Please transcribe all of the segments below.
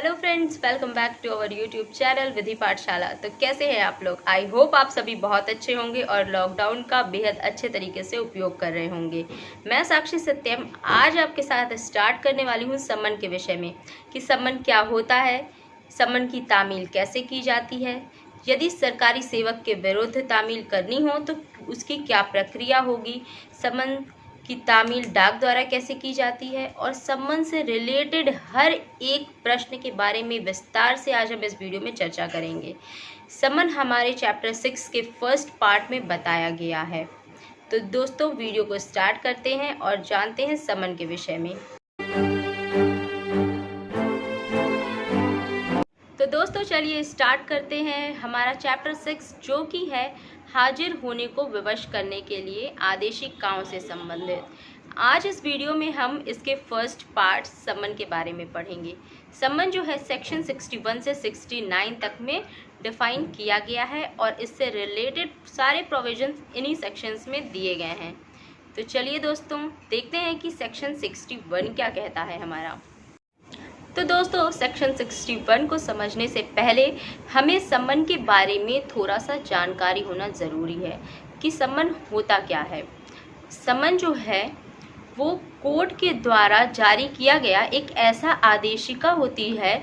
Hello friends, welcome back to our YouTube channel Vidhi Pathshala. तो कैसे हैं आप लोग? आई होप आप सभी बहुत अच्छे होंगे और लॉकडाउन का बेहद अच्छे तरीके से उपयोग कर रहे होंगे। मैं साक्षी सत्यम आज आपके साथ स्टार्ट करने वाली हूं समन के विषय में कि समन क्या होता है, समन की तामील कैसे की जाती है, यदि सरकारी सेवक के विरुद्ध तामील करनी हो तो उसकी क्या प्रक्रिया होगी, समन की तामील डाक द्वारा कैसे की जाती है और समन से रिलेटेड हर एक प्रश्न के बारे में विस्तार से आज हम इस वीडियो में चर्चा करेंगे। समन हमारे चैप्टर 6 के फर्स्ट पार्ट में बताया गया है। तो दोस्तों वीडियो को स्टार्ट करते हैं और जानते हैं समन के विषय में। तो दोस्तों चलिए स्टार्ट करते हैं हमारा चैप्टर 6 जो कि है हाजिर होने को विवश करने के लिए आदेशिकाओं से संबंधित। आज इस वीडियो में हम इसके फर्स्ट पार्ट समन के बारे में पढ़ेंगे। समन जो है सेक्शन 61 से 69 तक में डिफाइन किया गया है और इससे रिलेटेड सारे प्रोविजंस इन्हीं सेक्शंस में दिए गए हैं। तो चलिए दोस्तों देखते हैं कि सेक्शन 61 क्या कहता है हमारा। तो दोस्तों सेक्शन 61 को समझने से पहले हमें समन के बारे में थोड़ा सा जानकारी होना ज़रूरी है कि समन होता क्या है। समन जो है वो कोर्ट के द्वारा जारी किया गया एक ऐसा आदेशिका होती है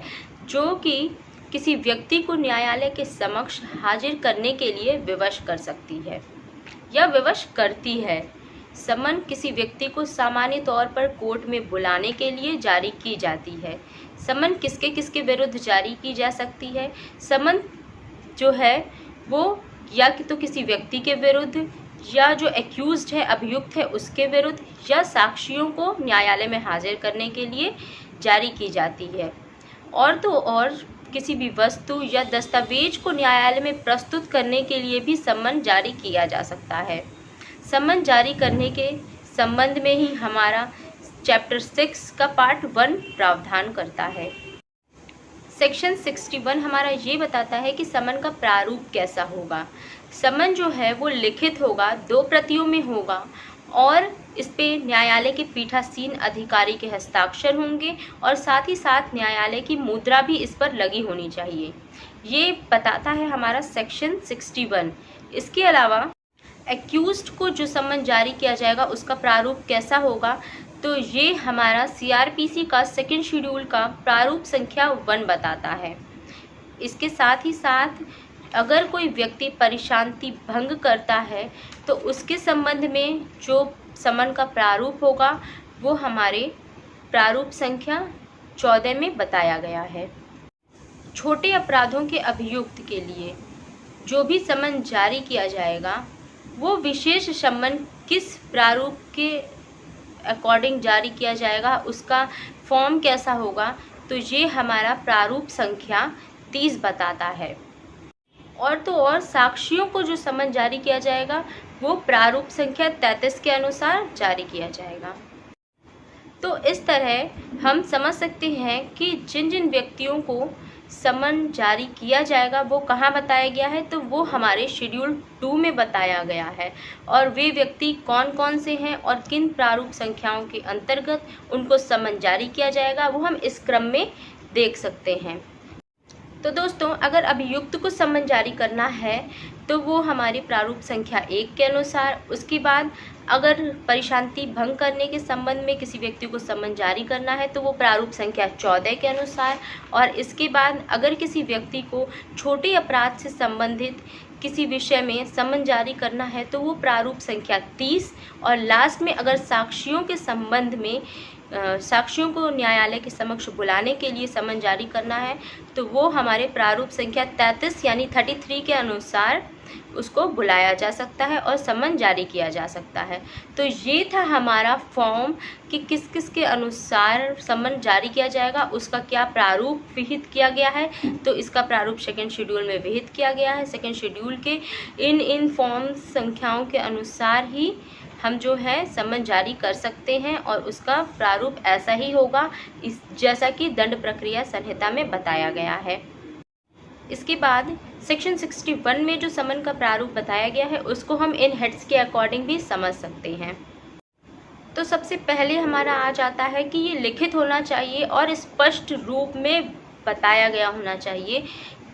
जो कि किसी व्यक्ति को न्यायालय के समक्ष हाजिर करने के लिए विवश कर सकती है या विवश करती है। समन किसी व्यक्ति को सामान्य तौर पर कोर्ट में बुलाने के लिए जारी की जाती है। समन किसके किसके विरुद्ध जारी की जा सकती है? समन जो है वो या तो किसी व्यक्ति के विरुद्ध या जो एक्यूज्ड है, अभियुक्त है, उसके विरुद्ध या साक्षियों को न्यायालय में हाजिर करने के लिए जारी की जाती है। और तो और किसी भी वस्तु या दस्तावेज को न्यायालय में प्रस्तुत करने के लिए भी समन जारी किया जा सकता है। समन जारी करने के संबंध में ही हमारा चैप्टर 6 का पार्ट 1 प्रावधान करता है। सेक्शन 61 हमारा ये बताता है कि समन का प्रारूप कैसा होगा। समन जो है वो लिखित होगा, 2 प्रतियों में होगा और इस पे न्यायालय के पीठासीन अधिकारी के हस्ताक्षर होंगे और साथ ही साथ न्यायालय की मुद्रा भी इस पर लगी होनी चाहिए। ये बताता है हमारा सेक्शन 61। इसके अलावा एक्यूज्ड को जो समन जारी किया जाएगा उसका प्रारूप कैसा होगा, तो ये हमारा सीआरपीसी का सेकंड शेड्यूल का प्रारूप संख्या 1 बताता है। इसके साथ ही साथ अगर कोई व्यक्ति परिशांति भंग करता है तो उसके संबंध में जो समन का प्रारूप होगा वो हमारे प्रारूप संख्या 14 में बताया गया है। छोटे अपराधों के अभियुक्त के लिए जो भी समन जारी किया जाएगा वो विशेष समन किस प्रारूप के अकॉर्डिंग जारी किया जाएगा, उसका फॉर्म कैसा होगा, तो ये हमारा प्रारूप संख्या 30 बताता है। और तो और साक्षियों को जो समन जारी किया जाएगा वो प्रारूप संख्या 33 के अनुसार जारी किया जाएगा। तो इस तरह हम समझ सकते हैं कि जिन जिन व्यक्तियों को समन जारी किया जाएगा वो कहाँ बताया गया है, तो वो हमारे शेड्यूल 2 में बताया गया है और वे व्यक्ति कौन कौन से हैं और किन प्रारूप संख्याओं के अंतर्गत उनको समन जारी किया जाएगा वो हम इस क्रम में देख सकते हैं। तो दोस्तों अगर अभियुक्त को समन जारी करना है तो वो हमारी प्रारूप संख्या 1 के अनुसार, उसके बाद अगर परिशांति भंग करने के संबंध में किसी व्यक्ति को समन जारी करना है तो वो प्रारूप संख्या 14 के अनुसार, और इसके बाद अगर किसी व्यक्ति को छोटे अपराध से संबंधित किसी विषय में समन जारी करना है तो वो प्रारूप संख्या 30, और लास्ट में अगर साक्षियों के संबंध में साक्षियों को न्यायालय के समक्ष बुलाने के लिए समन जारी करना है तो वो हमारे प्रारूप संख्या 33 यानी 33 के अनुसार उसको बुलाया जा सकता है और समन जारी किया जा सकता है। तो ये था हमारा फॉर्म कि किस किस के अनुसार समन जारी किया जाएगा, उसका क्या प्रारूप विहित किया गया है। तो इसका प्रारूप सेकंड शेड्यूल में विहित किया गया है। सेकंड शेड्यूल के इन फॉर्म संख्याओं के अनुसार ही हम जो है समन जारी कर सकते हैं और उसका प्रारूप ऐसा ही होगा इस जैसा कि दंड प्रक्रिया संहिता में बताया गया है। इसके बाद सेक्शन 61 में जो समन का प्रारूप बताया गया है उसको हम इन हेड्स के अकॉर्डिंग भी समझ सकते हैं। तो सबसे पहले हमारा आ जाता है कि ये लिखित होना चाहिए और स्पष्ट रूप में बताया गया होना चाहिए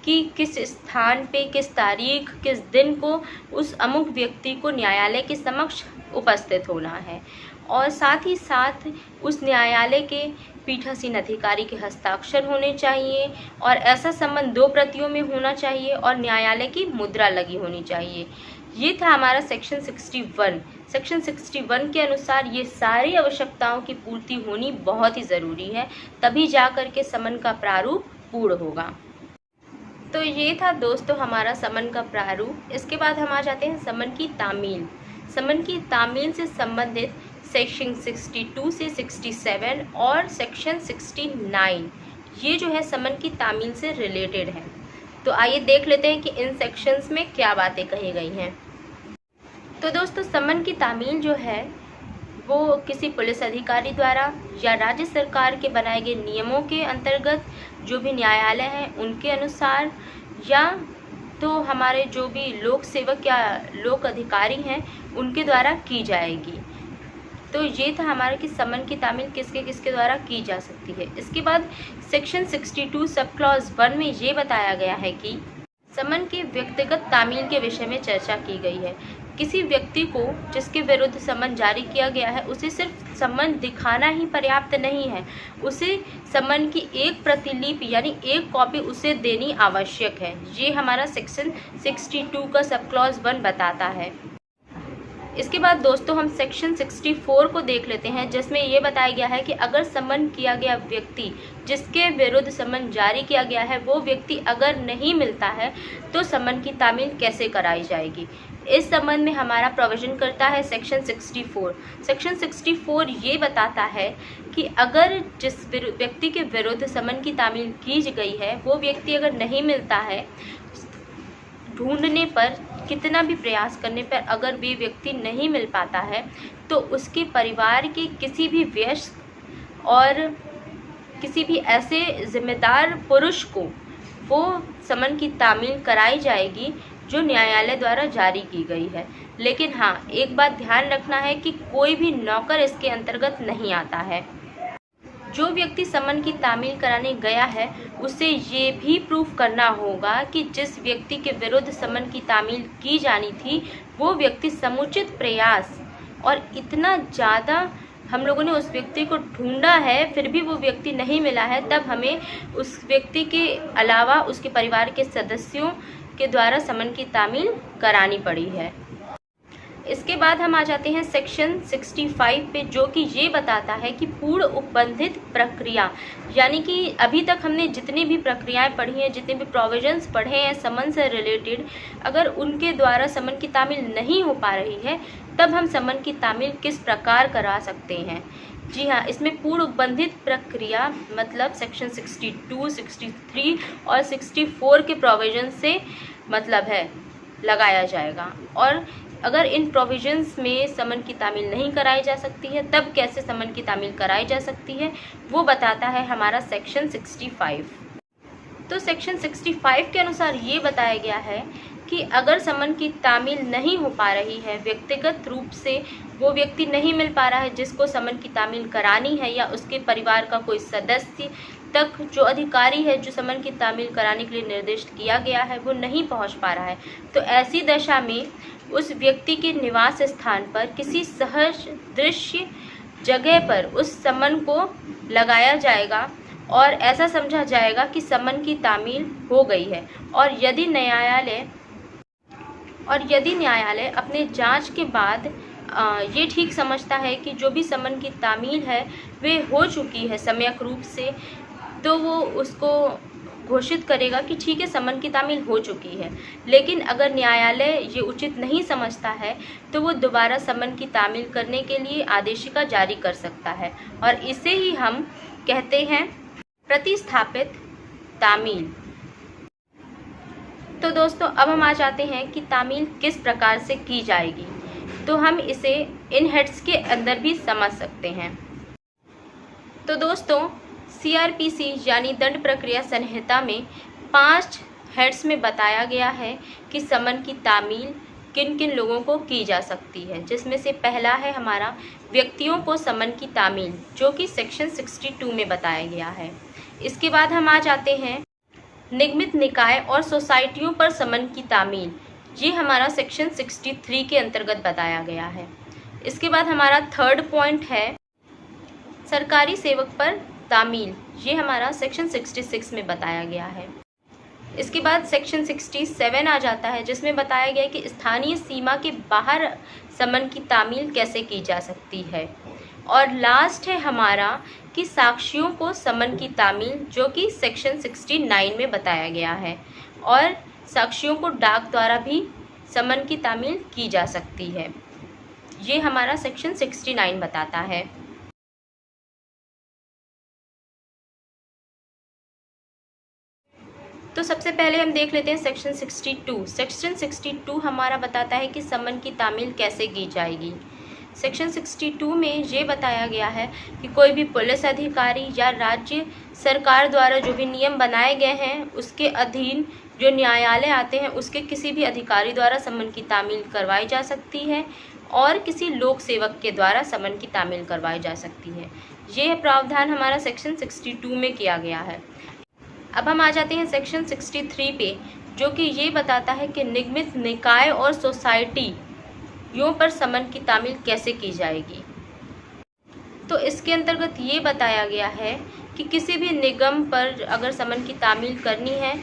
कि किस स्थान पे, किस तारीख, किस दिन को उस अमुक व्यक्ति को न्यायालय के समक्ष उपस्थित होना है। और साथ ही साथ उस न्यायालय के पीठासीन अधिकारी के हस्ताक्षर होने चाहिए और ऐसा संबंध 2 प्रतियों में होना चाहिए और न्यायालय की मुद्रा लगी होनी चाहिए। ये था हमारा सेक्शन 61। सेक्शन 61 के अनुसार ये सारी आवश्यकताओं की पूर्ति होनी बहुत ही ज़रूरी है, तभी जा कर के समन का प्रारूप पूर्ण होगा। तो ये था दोस्तों हमारा समन का प्रारूप। इसके बाद हम आ जाते हैं समन की तामील। समन की तामील से संबंधित सेक्शन 62 से 67 और सेक्शन 69 ये जो है समन की तामील से रिलेटेड है। तो आइए देख लेते हैं कि इन सेक्शंस में क्या बातें कही गई हैं। तो दोस्तों समन की तामील जो है वो किसी पुलिस अधिकारी द्वारा या राज्य सरकार के बनाए गए नियमों के अंतर्गत जो भी न्यायालय हैं उनके अनुसार, या तो हमारे जो भी लोक सेवक या लोक अधिकारी हैं उनके द्वारा की जाएगी। तो ये था हमारा कि समन की तामील किसके किसके द्वारा की जा सकती है। इसके बाद सेक्शन 62 सब क्लॉज 1 में ये बताया गया है कि समन के व्यक्तिगत तामील के विषय में चर्चा की गई है। किसी व्यक्ति को जिसके विरुद्ध समन जारी किया गया है उसे सिर्फ समन दिखाना ही पर्याप्त नहीं है, उसे समन की एक प्रतिलिपि यानी एक कॉपी उसे देनी आवश्यक है। ये हमारा सेक्शन 62 का सब क्लॉज 1 बताता है। इसके बाद दोस्तों हम सेक्शन 64 को देख लेते हैं, जिसमें ये बताया गया है कि अगर समन किया गया व्यक्ति जिसके विरुद्ध समन जारी किया गया है वो व्यक्ति अगर नहीं मिलता है तो समन की तामील कैसे कराई जाएगी। इस संबंध में हमारा प्रोविजन करता है सेक्शन 64। सेक्शन 64 ये बताता है कि अगर जिस व्यक्ति के विरुद्ध समन की तामील की गई है वो व्यक्ति अगर नहीं मिलता है, ढूंढने पर कितना भी प्रयास करने पर अगर भी व्यक्ति नहीं मिल पाता है तो उसके परिवार के किसी भी वयस्क और किसी भी ऐसे जिम्मेदार पुरुष को वो समन की तामील कराई जाएगी जो न्यायालय द्वारा जारी की गई है। लेकिन हाँ, एक बात ध्यान रखना है कि कोई भी नौकर इसके अंतर्गत नहीं आता है। जो व्यक्ति समन की तामील कराने गया है उसे ये भी प्रूफ करना होगा कि जिस व्यक्ति के विरुद्ध समन की तामील की जानी थी वो व्यक्ति समुचित प्रयास और इतना ज़्यादा हम लोगों ने उस व्यक्ति को ढूंढा है फिर भी वो व्यक्ति नहीं मिला है, तब हमें उस व्यक्ति के अलावा उसके परिवार के सदस्यों के द्वारा समन की तामील करानी पड़ी है। इसके बाद हम आ जाते हैं सेक्शन 65 पे, जो कि ये बताता है कि पूर्ण उपबंधित प्रक्रिया, यानी कि अभी तक हमने जितनी भी प्रक्रियाएं पढ़ी हैं, जितने भी प्रोविजंस पढ़े हैं समन से रिलेटेड, अगर उनके द्वारा समन की तामील नहीं हो पा रही है तब हम समन की तामील किस प्रकार करा सकते हैं। जी हाँ, इसमें पूर्ण उपबंधित प्रक्रिया मतलब सेक्शन 62, 63 और 64 के प्रोविजन से मतलब है लगाया जाएगा। और अगर इन प्रोविजंस में समन की तामील नहीं कराई जा सकती है तब कैसे समन की तामील कराई जा सकती है वो बताता है हमारा सेक्शन 65। तो सेक्शन 65 के अनुसार ये बताया गया है कि अगर समन की तामील नहीं हो पा रही है, व्यक्तिगत रूप से वो व्यक्ति नहीं मिल पा रहा है जिसको समन की तामील करानी है, या उसके परिवार का कोई सदस्य तक जो अधिकारी है जो समन की तामील कराने के लिए निर्दिष्ट किया गया है वो नहीं पहुंच पा रहा है, तो ऐसी दशा में उस व्यक्ति के निवास स्थान पर किसी सहज दृश्य जगह पर उस समन को लगाया जाएगा और ऐसा समझा जाएगा कि समन की तामील हो गई है। और यदि न्यायालय अपने जांच के बाद ये ठीक समझता है कि जो भी समन की तामील है वे हो चुकी है सम्यक रूप से, तो वो उसको घोषित करेगा कि ठीक है समन की तामील हो चुकी है। लेकिन अगर न्यायालय ये उचित नहीं समझता है तो वो दोबारा समन की तामील करने के लिए आदेशिका जारी कर सकता है, और इसे ही हम कहते हैं प्रतिस्थापित तामील। तो दोस्तों अब हम आ जाते हैं कि तामील किस प्रकार से की जाएगी, तो हम इसे इन हेड्स के अंदर भी समझ सकते हैं। तो दोस्तों CRPC यानी दंड प्रक्रिया संहिता में 5 हेड्स में बताया गया है कि समन की तामील किन किन लोगों को की जा सकती है, जिसमें से पहला है हमारा व्यक्तियों को समन की तामील, जो कि सेक्शन 62 में बताया गया है। इसके बाद हम आ जाते हैं निगमित निकाय और सोसाइटियों पर समन की तामील। ये हमारा सेक्शन 63 के अंतर्गत बताया गया है। इसके बाद हमारा थर्ड पॉइंट है सरकारी सेवक पर तामील। ये हमारा सेक्शन 66 में बताया गया है। इसके बाद सेक्शन 67 आ जाता है, जिसमें बताया गया है कि स्थानीय सीमा के बाहर समन की तामील कैसे की जा सकती है। और लास्ट है हमारा कि साक्षियों को समन की तामील, जो कि सेक्शन 69 में बताया गया है। और साक्षियों को डाक द्वारा भी समन की तामील की जा सकती है। ये हमारा सेक्शन 69 बताता है। तो सबसे पहले हम देख लेते हैं सेक्शन 62। सेक्शन 62 हमारा बताता है कि समन की तामील कैसे की जाएगी। सेक्शन 62 में ये बताया गया है कि कोई भी पुलिस अधिकारी या राज्य सरकार द्वारा जो भी नियम बनाए गए हैं उसके अधीन जो न्यायालय आते हैं उसके किसी भी अधिकारी द्वारा समन की तामील करवाई जा सकती है और किसी लोक सेवक के द्वारा समन की तामील करवाई जा सकती है। ये प्रावधान हमारा सेक्शन 62 में किया गया है। अब हम आ जाते हैं सेक्शन 63 पे, जो कि ये बताता है कि निगमित निकाय और सोसाइटियों पर समन की तामील कैसे की जाएगी। तो इसके अंतर्गत ये बताया गया है कि किसी भी निगम पर अगर समन की तामील करनी है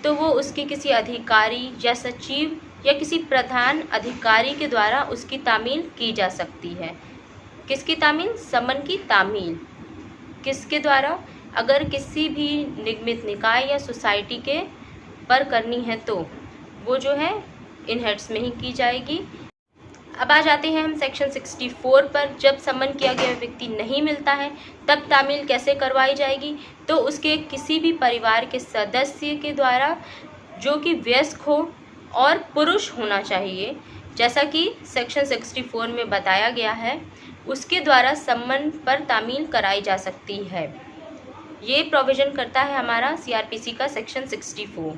तो वो उसके किसी अधिकारी या सचिव या किसी प्रधान अधिकारी के द्वारा उसकी तामील की जा सकती है। किसकी तामील? समन की तामील। किसके द्वारा? अगर किसी भी निगमित निकाय या सोसाइटी के पर करनी है तो वो जो है इन हेड्स में ही की जाएगी। अब आ जाते हैं हम सेक्शन 64 पर। जब समन किया गया व्यक्ति नहीं मिलता है तब तामील कैसे करवाई जाएगी? तो उसके किसी भी परिवार के सदस्य के द्वारा जो कि वयस्क हो और पुरुष होना चाहिए, जैसा कि सेक्शन 64 में बताया गया है, उसके द्वारा समन पर तामील कराई जा सकती है। ये प्रोविज़न करता है हमारा CRPC का सेक्शन 64।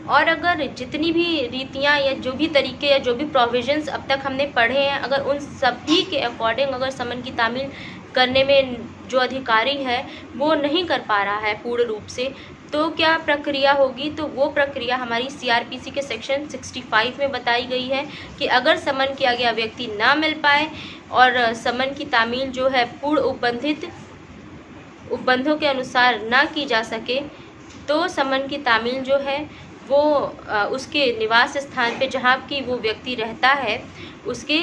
और अगर जितनी भी रीतियाँ या जो भी तरीके या जो भी प्रोविजंस अब तक हमने पढ़े हैं, अगर उन सभी के अकॉर्डिंग अगर समन की तामील करने में जो अधिकारी है वो नहीं कर पा रहा है पूर्ण रूप से, तो क्या प्रक्रिया होगी? तो वो प्रक्रिया हमारी CRPC के सेक्शन 65 में बताई गई है कि अगर समन किया गया व्यक्ति ना मिल पाए और समन की तामील जो है पूर्ण उपबंधों के अनुसार ना की जा सके तो समन की तामील जो है वो उसके निवास स्थान पे जहाँ की वो व्यक्ति रहता है उसके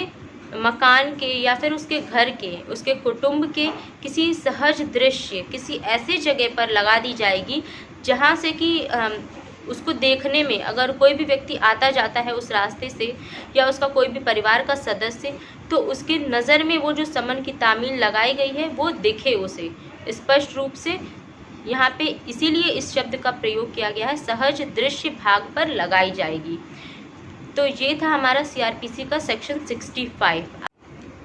मकान के या फिर उसके घर के, उसके कुटुंब के किसी सहज दृश्य, किसी ऐसे जगह पर लगा दी जाएगी जहाँ से कि उसको देखने में अगर कोई भी व्यक्ति आता जाता है उस रास्ते से या उसका कोई भी परिवार का सदस्य, तो उसकी नज़र में वो जो समन की तामील लगाई गई है वो दिखे उसे स्पष्ट रूप से। यहाँ पे इसीलिए इस शब्द का प्रयोग किया गया है, सहज दृश्य भाग पर लगाई जाएगी। तो ये था हमारा CRPC का सेक्शन 65।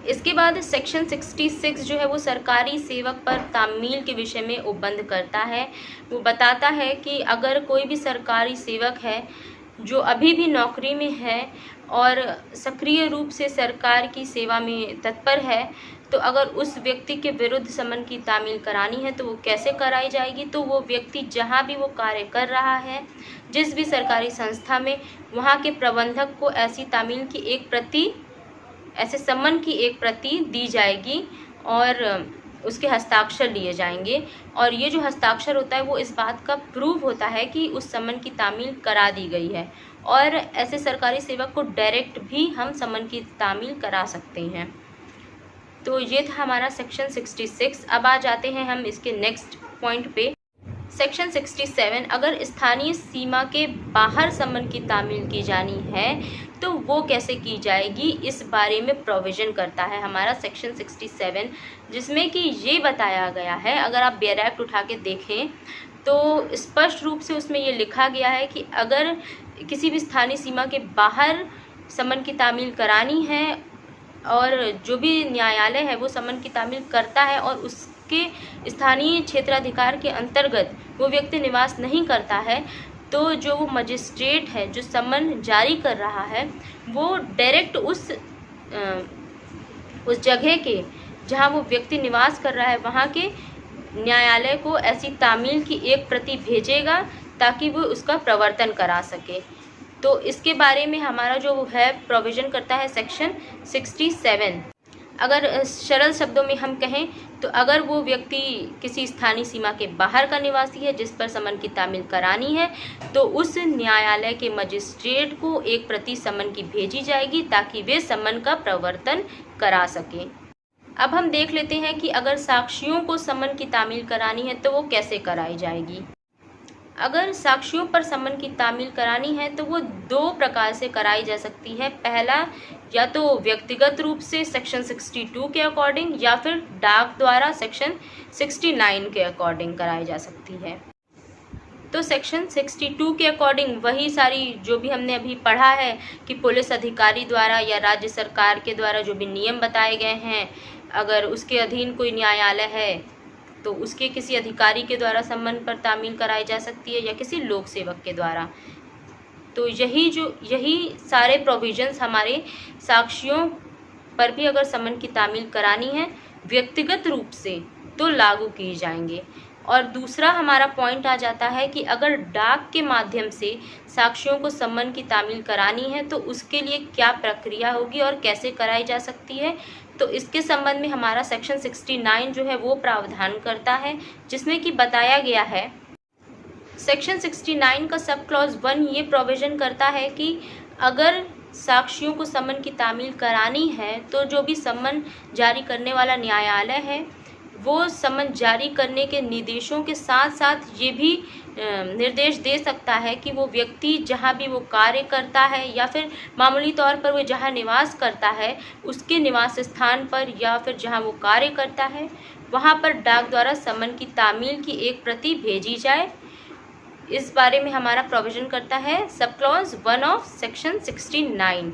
इसके बाद सेक्शन 66 जो है वो सरकारी सेवक पर तामील के विषय में उपबंध करता है। वो बताता है कि अगर कोई भी सरकारी सेवक है जो अभी भी नौकरी में है और सक्रिय रूप से सरकार की सेवा में तत्पर है, तो अगर उस व्यक्ति के विरुद्ध समन की तामील करानी है तो वो कैसे कराई जाएगी? तो वो व्यक्ति जहाँ भी वो कार्य कर रहा है, जिस भी सरकारी संस्था में, वहाँ के प्रबंधक को ऐसी तामील की एक प्रति, ऐसे समन की एक प्रति दी जाएगी और उसके हस्ताक्षर लिए जाएंगे। और ये जो हस्ताक्षर होता है वो इस बात का प्रूव होता है कि उस समन की तामील करा दी गई है। और ऐसे सरकारी सेवक को डायरेक्ट भी हम समन की तामील करा सकते हैं। तो ये था हमारा सेक्शन 66। अब आ जाते हैं हम इसके नेक्स्ट पॉइंट पे। सेक्शन 67, अगर स्थानीय सीमा के बाहर समन की तामील की जानी है तो वो कैसे की जाएगी, इस बारे में प्रोविज़न करता है हमारा सेक्शन 67, जिसमें कि ये बताया गया है, अगर आप बेयर एक्ट उठा के देखें तो स्पष्ट रूप से उसमें ये लिखा गया है कि अगर किसी भी स्थानीय सीमा के बाहर समन की तामील करानी है और जो भी न्यायालय है वो समन की तामील करता है और उसके स्थानीय क्षेत्राधिकार के अंतर्गत वो व्यक्ति निवास नहीं करता है, तो जो वो मजिस्ट्रेट है जो समन जारी कर रहा है वो डायरेक्ट उस जगह के जहाँ वो व्यक्ति निवास कर रहा है वहाँ के न्यायालय को ऐसी तामील की एक प्रति भेजेगा ताकि वो उसका प्रवर्तन करा सके। तो इसके बारे में हमारा जो है प्रोविज़न करता है सेक्शन 67। अगर सरल शब्दों में हम कहें तो अगर वो व्यक्ति किसी स्थानीय सीमा के बाहर का निवासी है जिस पर समन की तामील करानी है, तो उस न्यायालय के मजिस्ट्रेट को एक प्रति समन की भेजी जाएगी ताकि वे समन का प्रवर्तन करा सकें। अब हम देख लेते हैं कि अगर साक्षियों को समन की तामील करानी है तो वो कैसे कराई जाएगी। अगर साक्षियों पर समन की तामील करानी है तो वो 2 प्रकार से कराई जा सकती है। पहला, या तो व्यक्तिगत रूप से सेक्शन 62 के अकॉर्डिंग या फिर डाक द्वारा सेक्शन 69 के अकॉर्डिंग कराई जा सकती है। तो सेक्शन 62 के अकॉर्डिंग वही सारी जो भी हमने अभी पढ़ा है कि पुलिस अधिकारी द्वारा या राज्य सरकार के द्वारा जो भी नियम बताए गए हैं, अगर उसके अधीन कोई न्यायालय है तो उसके किसी अधिकारी के द्वारा समन पर तामील कराई जा सकती है या किसी लोक सेवक के द्वारा। तो यही सारे प्रोविजंस हमारे साक्षियों पर भी अगर समन की तामील करानी है व्यक्तिगत रूप से तो लागू किए जाएंगे। और दूसरा हमारा पॉइंट आ जाता है कि अगर डाक के माध्यम से साक्षियों को समन की तामील करानी है तो उसके लिए क्या प्रक्रिया होगी और कैसे कराई जा सकती है। तो इसके संबंध में हमारा सेक्शन 69 जो है वो प्रावधान करता है, जिसमें कि बताया गया है सेक्शन 69 का सब क्लॉज 1 ये प्रोविज़न करता है कि अगर साक्षियों को समन की तामील करानी है तो जो भी समन जारी करने वाला न्यायालय है वो समन जारी करने के निर्देशों के साथ साथ ये भी निर्देश दे सकता है कि वो व्यक्ति जहाँ भी वो कार्य करता है या फिर मामूली तौर पर वो जहाँ निवास करता है उसके निवास स्थान पर या फिर जहाँ वो कार्य करता है वहाँ पर डाक द्वारा समन की तामील की एक प्रति भेजी जाए। इस बारे में हमारा प्रोविज़न करता है सब क्लॉज 1 ऑफ सेक्शन 69।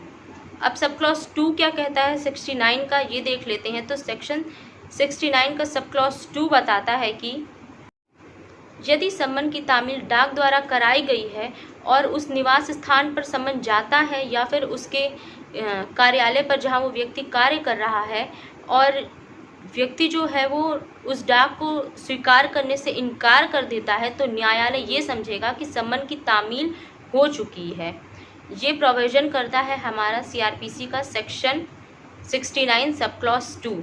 अब सब क्लॉज 2 क्या कहता है 69 का, ये देख लेते हैं। तो सेक्शन 69 का सब क्लॉज 2 बताता है कि यदि समन की तामील डाक द्वारा कराई गई है और उस निवास स्थान पर समन जाता है या फिर उसके कार्यालय पर जहां वो व्यक्ति कार्य कर रहा है और व्यक्ति जो है वो उस डाक को स्वीकार करने से इनकार कर देता है, तो न्यायालय ये समझेगा कि समन की तामील हो चुकी है। ये प्रोविज़न करता है हमारा CRPC का सेक्शन 69 सब क्लॉज 2।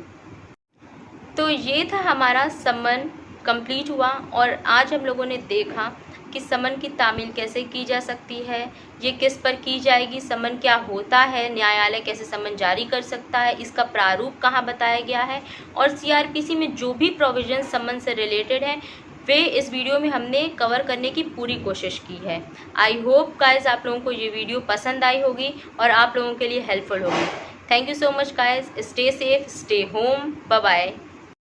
तो ये था हमारा समन कंप्लीट हुआ और आज हम लोगों ने देखा कि समन की तामील कैसे की जा सकती है, ये किस पर की जाएगी, समन क्या होता है, न्यायालय कैसे समन जारी कर सकता है, इसका प्रारूप कहाँ बताया गया है और CRPC में जो भी प्रोविज़न समन से रिलेटेड है वे इस वीडियो में हमने कवर करने की पूरी कोशिश की है। आई होप गाइज आप लोगों को ये वीडियो पसंद आई होगी और आप लोगों के लिए हेल्पफुल होगी। Thank you so much guys. Stay safe, stay home, bye bye.